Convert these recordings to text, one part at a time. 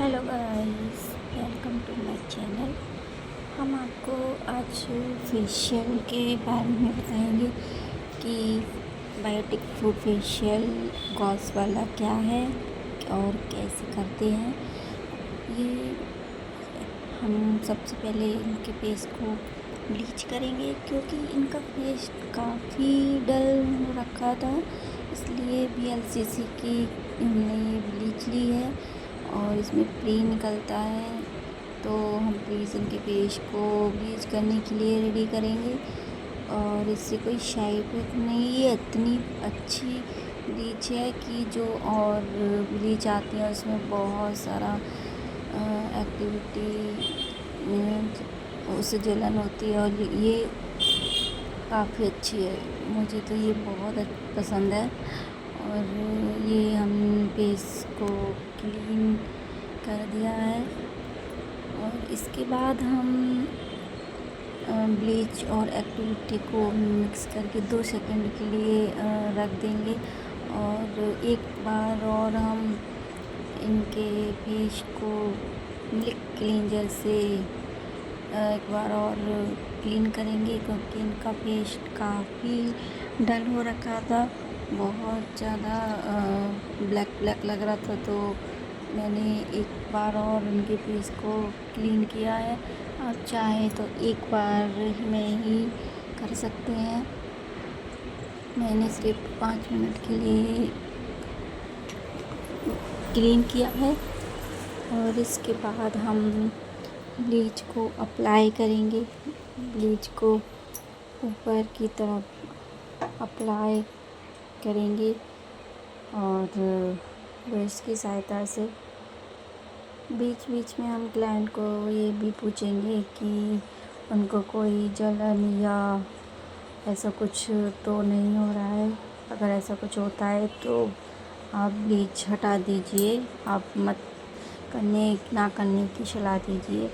Hello guys, welcome to my channel. हम आपको आज फेशियल के बारे में बताएंगे कि बायोटिक फूड फेशियल गॉस वाला क्या है और कैसे करते हैं। ये हम सबसे पहले इनके फेस को ब्लीच करेंगे क्योंकि इनका फेस काफ़ी डल हो रखा था, इसलिए VLCC की हमने ये ब्लीच ली है और इसमें प्री निकलता है। तो हम प्लीज़ इनके फेस को ब्लीच करने के लिए रेडी करेंगे और इससे कोई साइड इफेक्ट नहीं। ये इतनी अच्छी ब्लीच है कि जो और ब्लीच आती है उसमें बहुत सारा एक्टिविटी उससे जलन होती है और ये काफ़ी अच्छी है। मुझे तो ये बहुत पसंद है और ये हम फेस को क्लीन कर दिया है। और इसके बाद हम ब्लीच और एक्टिविटी को मिक्स करके 2 सेकंड के लिए रख देंगे और एक बार और हम इनके फेस को मिल्क क्लींजर से एक बार और क्लीन करेंगे क्योंकि इनका फेस काफ़ी डल हो रखा था, बहुत ज़्यादा ब्लैक लग रहा था। तो मैंने एक बार और इनके फेस को क्लीन किया है। आप चाहे तो एक बार में ही कर सकते हैं। मैंने सिर्फ 5 मिनट के लिए क्लीन किया है और इसके बाद हम ब्लीच को अप्लाई करेंगे। ब्लीच को ऊपर की तरफ अप्लाई करेंगे और ब्रश की सहायता से बीच बीच में हम क्लाइंट को ये भी पूछेंगे कि उनको कोई जलन या ऐसा कुछ तो नहीं हो रहा है। अगर ऐसा कुछ होता है तो आप ब्लीच हटा दीजिए, आप मत ना करने की सलाह दीजिए।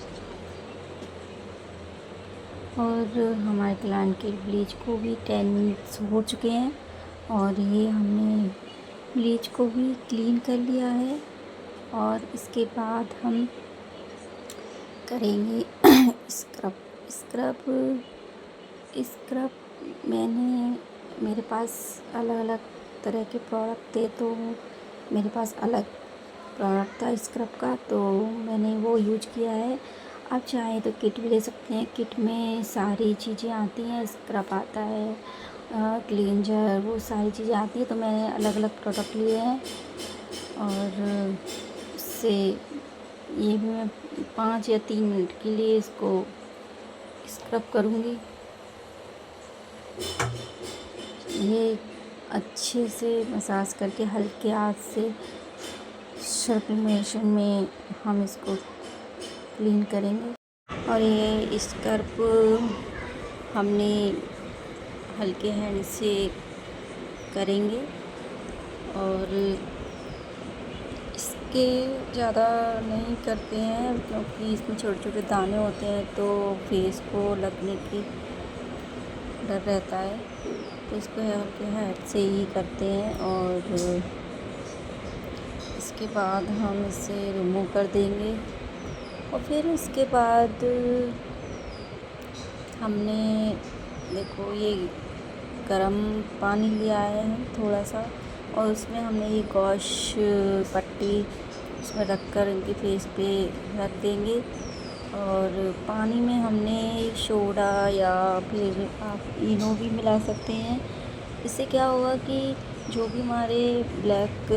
और हमारे क्लाइंट के ब्लीच को भी 10 मिनट्स हो चुके हैं और ये हमने ब्लीच को भी क्लीन कर लिया है। और इसके बाद हम करेंगे स्क्रब मेरे पास अलग अलग तरह के प्रोडक्ट थे, तो मेरे पास अलग प्रोडक्ट था स्क्रब का, तो मैंने वो यूज किया है। आप चाहें तो किट भी ले सकते हैं। किट में सारी चीज़ें आती हैं, स्क्रब आता है, क्लींजर, वो सारी चीज़ें आती है। तो मैंने अलग अलग प्रोडक्ट लिए हैं और इससे ये भी मैं 5 या 3 मिनट के लिए इसको स्क्रब करूँगी। ये अच्छे से मसाज करके हल्के हाथ से सर्कुलेशन में हम इसको क्लीन करेंगे। और ये स्क्रब हमने हल्के हैंड से करेंगे और इसके ज़्यादा नहीं करते हैं क्योंकि इसमें छोटे छोटे दाने होते हैं तो फेस को लगने की डर रहता है, तो इसको हल्के हाथ से ही करते हैं। और इसके बाद हम इसे रिमूव कर देंगे और फिर उसके बाद हमने देखो ये गरम पानी लिया है थोड़ा सा और उसमें हमने ये गॉश पट्टी उसमें रखकर इनके फेस पे रख देंगे। और पानी में हमने सोडा या फिर आप इनो भी मिला सकते हैं। इससे क्या होगा कि जो भी हमारे ब्लैक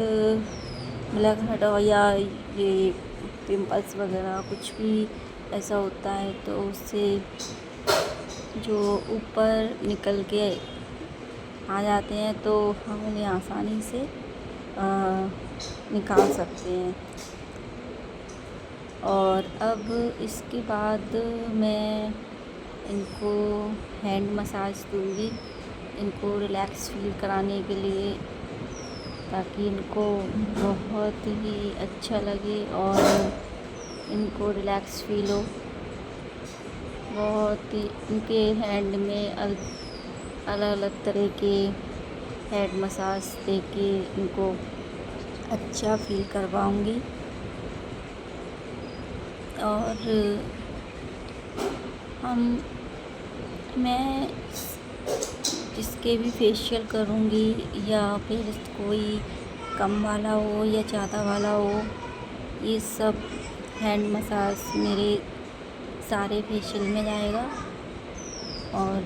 हेड या ये पिंपल्स वगैरह कुछ भी ऐसा होता है तो उससे जो ऊपर निकल के आ जाते हैं तो हम उन्हें आसानी से निकाल सकते हैं। और अब इसके बाद मैं इनको हैंड मसाज दूँगी, इनको रिलैक्स फील कराने के लिए, ताकि इनको बहुत ही अच्छा लगे और इनको रिलैक्स फील हो। बहुत ही इनके हैंड में अलग अलग तरह के हेड मसाज देके इनको अच्छा फील करवाऊँगी। और हम मैं जिसके भी फेशियल करूँगी या फिर कोई कम वाला हो या ज़्यादा वाला हो, ये सब हैंड मसाज मेरे सारे फेशियल में जाएगा और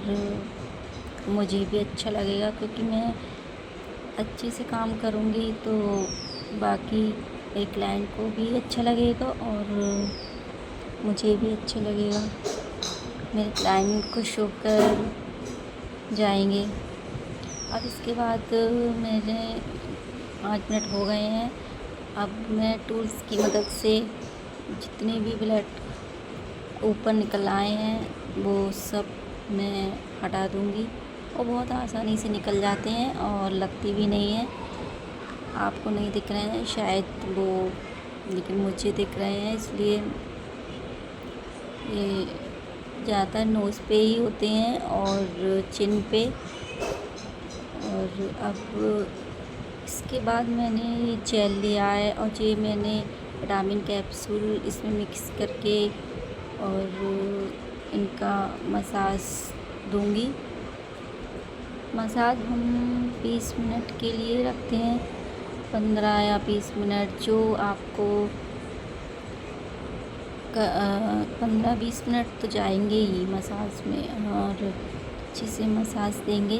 मुझे भी अच्छा लगेगा, क्योंकि मैं अच्छे से काम करूँगी तो बाकी एक क्लाइंट को भी अच्छा लगेगा और मुझे भी अच्छा लगेगा, मेरे क्लाइंट खुश होकर जाएंगे। अब इसके बाद मेरे 5 मिनट हो गए हैं। अब मैं टूल्स की मदद से जितने भी ब्लड ऊपर निकल आए हैं वो सब मैं हटा दूँगी और बहुत आसानी से निकल जाते हैं और लगती भी नहीं है। आपको नहीं दिख रहे हैं शायद वो, लेकिन मुझे दिख रहे हैं, इसलिए ये ज़्यादातर नोज़ पे ही होते हैं और चिन पे। और अब इसके बाद मैंने ये जेल लिया है और ये मैंने विटामिन कैप्सूल इसमें मिक्स करके और इनका मसाज दूंगी। मसाज हम 20 मिनट के लिए रखते हैं, 15 या 20 मिनट, जो आपको 15-20 मिनट तो जाएंगे ही मसाज में और अच्छे से मसाज देंगे।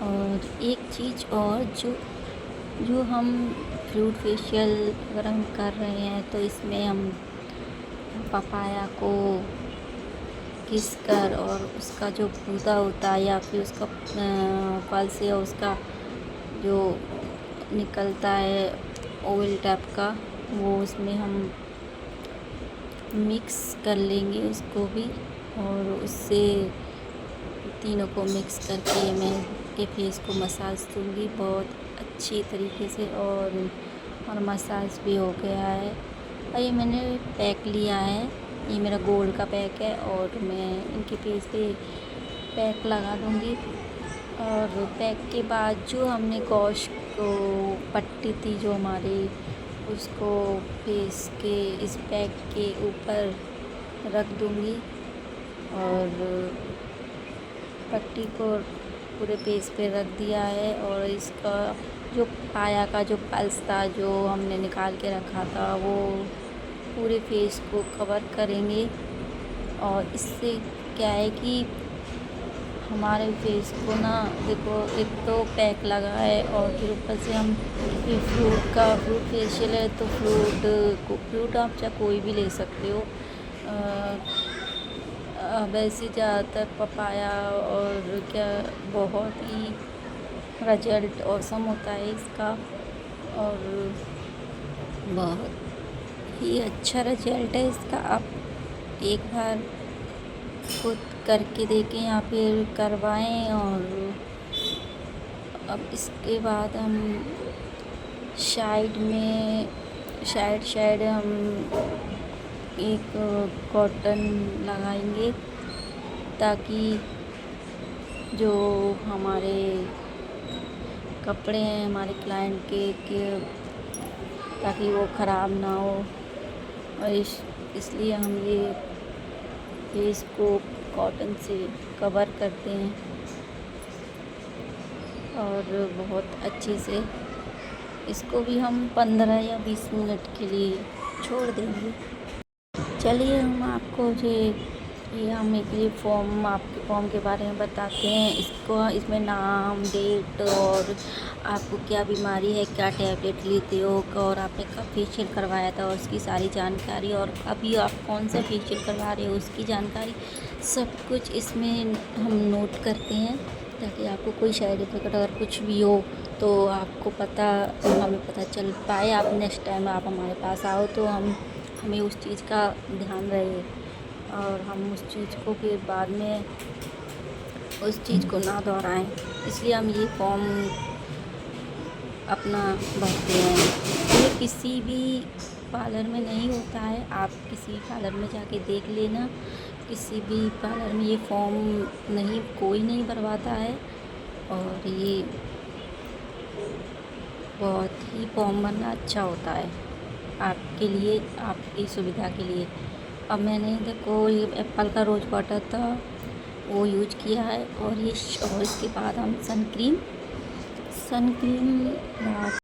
और एक चीज़ और, जो हम फ्रूट फेशियल अगर हम कर रहे हैं तो इसमें हम पपाया को घिस कर और उसका जो गूदा होता है या फिर उसका फल से उसका जो निकलता है ऑयल टाइप का, वो उसमें हम मिक्स कर लेंगे उसको भी, और उससे तीनों को मिक्स करके मैं के फेस को मसाज दूँगी बहुत अच्छी तरीके से। और मसाज भी हो गया है। और ये मैंने पैक लिया है, ये मेरा गोल्ड का पैक है और मैं इनके फेस पे पैक लगा दूँगी। और पैक के बाद जो हमने गॉश को पट्टी थी जो हमारी, उसको फेस के इस पैक के ऊपर रख दूँगी और पट्टी को पूरे फेस पे रख दिया है। और इसका जो पाया का जो पल्स था जो हमने निकाल के रखा था वो पूरे फेस को कवर करेंगे। और इससे क्या है कि हमारे फेस को ना, देखो एक तो पैक लगा है और फिर ऊपर से हम फ्रूट फेशियल है तो फ्रूट आप चाहे कोई भी ले सकते हो। वैसे ज़्यादातर पपाया और क्या बहुत ही रिजल्ट ऑसम होता है इसका और बहुत ही अच्छा रिजल्ट है इसका। आप एक बार खुद करके देखें या फिर करवाएं। और अब इसके बाद हम साइड हम एक कॉटन लगाएंगे ताकि जो हमारे कपड़े हैं हमारे क्लाइंट के ताकि वो ख़राब ना हो। और इसलिए हम ये फेस को कॉटन से कवर करते हैं और बहुत अच्छे से इसको भी हम 15 या 20 मिनट के लिए छोड़ देंगे। चलिए हम आपको ये हम एक ये आपके फॉर्म के बारे में बताते हैं। इसमें नाम, डेट और आपको क्या बीमारी है, क्या टैबलेट लेते हो और आपने कब फेशियल करवाया था और उसकी सारी जानकारी, और अभी आप कौन सा फेशियल करवा रहे हो उसकी जानकारी, सब कुछ इसमें हम नोट करते हैं ताकि आपको कोई साइड इफ़ेक्ट अगर कुछ भी हो तो आपको हमें पता चल पाए। आप नेक्स्ट टाइम आप हमारे पास आओ तो हमें उस चीज़ का ध्यान रहे और हम उस चीज़ को फिर बाद में उस चीज़ को ना दोहराएं। इसलिए हम ये फॉर्म अपना भरते हैं। ये किसी भी पार्लर में नहीं होता है, आप किसी पार्लर में जाके देख लेना, किसी भी पार्लर में ये फॉर्म कोई नहीं भरवाता है। और ये बहुत ही फॉर्म भरना अच्छा होता है। आप आपके लिए, आपकी सुविधा के लिए। अब मैंने देखो ये एप्पल का रोज़ वाटर था वो यूज किया है, और इसके बाद हम सन क्रीम